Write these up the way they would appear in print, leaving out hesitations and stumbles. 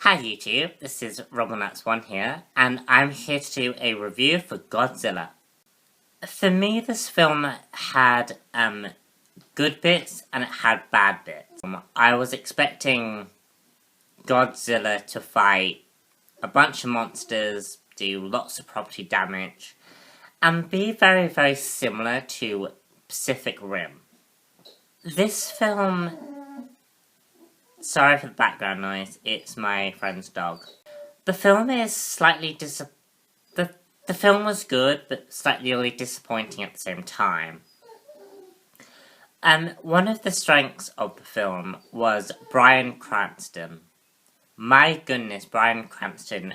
Hi YouTube, this is RobbleNuts1 here, and I'm here to do a review for Godzilla. For me, this film had good bits and it had bad bits. I was expecting Godzilla to fight a bunch of monsters, do lots of property damage, and be very, very similar to Pacific Rim. This film... Sorry for the background noise, it's my friend's dog. The film is slightly the film was good, but slightly disappointing at the same time. One of the strengths of the film was Bryan Cranston. My goodness, Bryan Cranston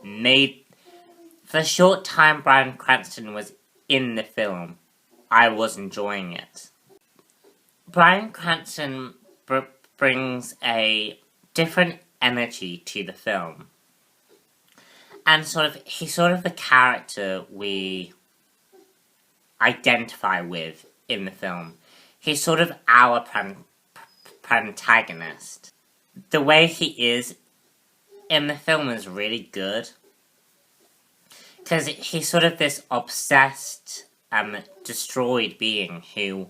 made... For the short time Bryan Cranston was in the film, I was enjoying it. Bryan Cranston brings a different energy to the film. And he's sort of the character we identify with in the film. He's sort of our protagonist. The way he is in the film is really good. Because he's sort of this obsessed, destroyed being who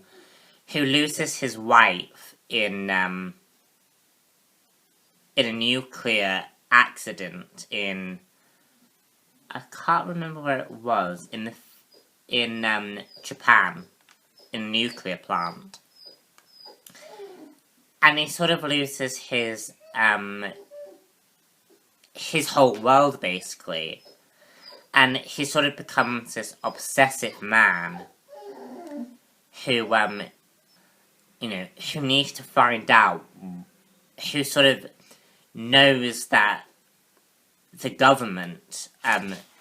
loses his wife in a nuclear accident in... I can't remember where it was, in Japan, in a nuclear plant. And he sort of loses his whole world, basically. And he sort of becomes this obsessive man who, who needs to find out, who sort of knows that the government,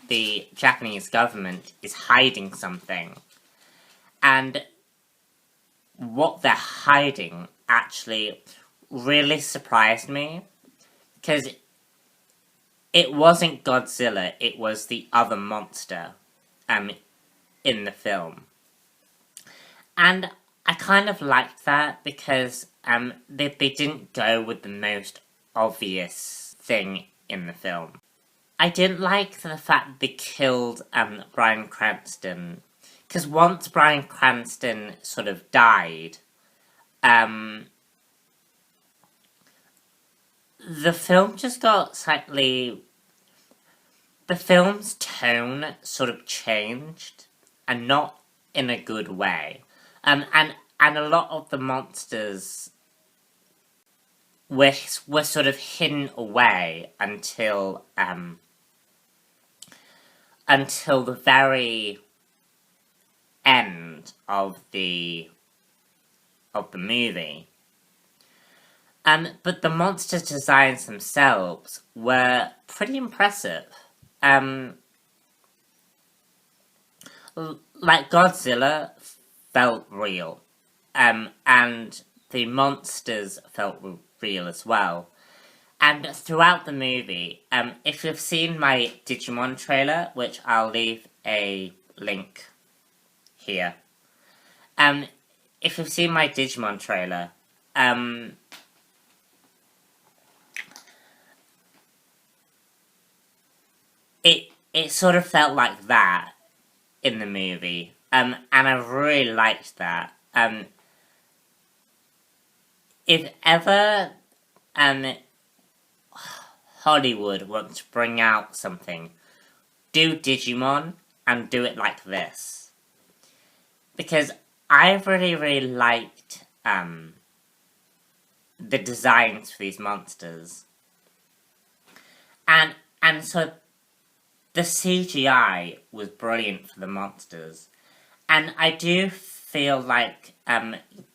the Japanese government, is hiding something. And what they're hiding actually really surprised me. Because it wasn't Godzilla, it was the other monster in the film. And I kind of liked that because they didn't go with the most obvious thing in the film. I didn't like the fact that they killed Bryan Cranston, because once Bryan Cranston sort of died, the film just got slightly... The film's tone sort of changed, and not in a good way. And a lot of the monsters were sort of hidden away until the very end of the movie. But the monster designs themselves were pretty impressive. Like Godzilla felt real, and the monsters felt real as well. And throughout the movie, if you've seen my Digimon trailer, which I'll leave a link here. If you've seen my Digimon trailer, it sort of felt like that in the movie. And I really liked that. If ever Hollywood wants to bring out something, do Digimon and do it like this. Because I really, really liked the designs for these monsters. And so the CGI was brilliant for the monsters. And I do feel like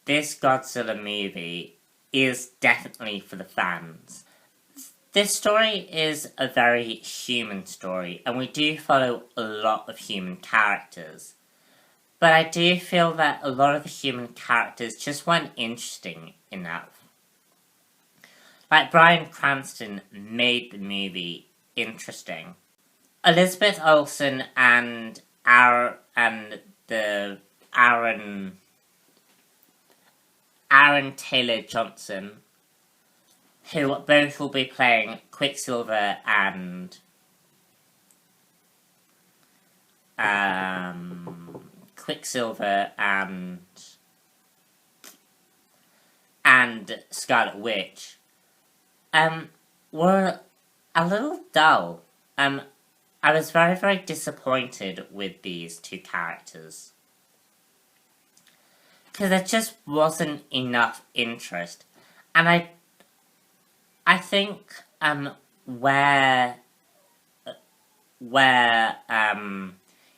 this Godzilla movie is definitely for the fans. This story is a very human story, and we do follow a lot of human characters. But I do feel that a lot of the human characters just weren't interesting enough. Like, Bryan Cranston made the movie interesting. Elizabeth Olsen and Aaron Taylor Johnson who both will be playing Quicksilver and Scarlet Witch, were a little dull. I was very, very disappointed with these two characters. Because there just wasn't enough interest. And I think, where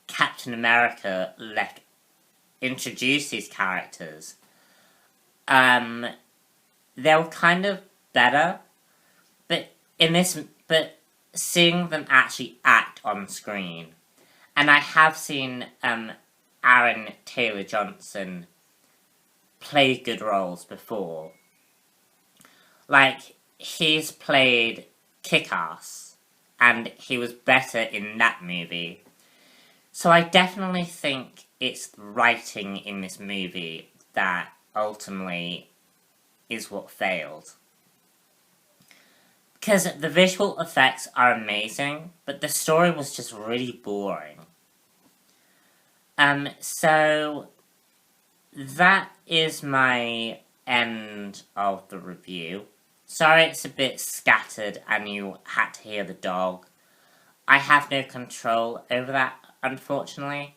Captain America introduced these characters, they were kind of better, but seeing them actually act on screen, and I have seen Aaron Taylor Johnson play good roles before. Like, he's played Kick-Ass, and he was better in that movie. So I definitely think it's the writing in this movie that ultimately is what failed. Because the visual effects are amazing, but the story was just really boring. So that is my end of the review. Sorry it's a bit scattered and you had to hear the dog. I have no control over that, unfortunately.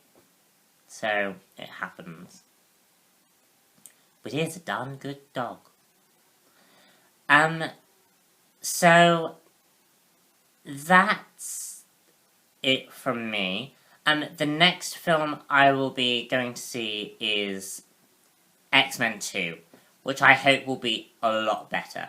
So it happens. But he is a darn good dog. So that's it from me. The next film I will be going to see is X-Men 2, which I hope will be a lot better.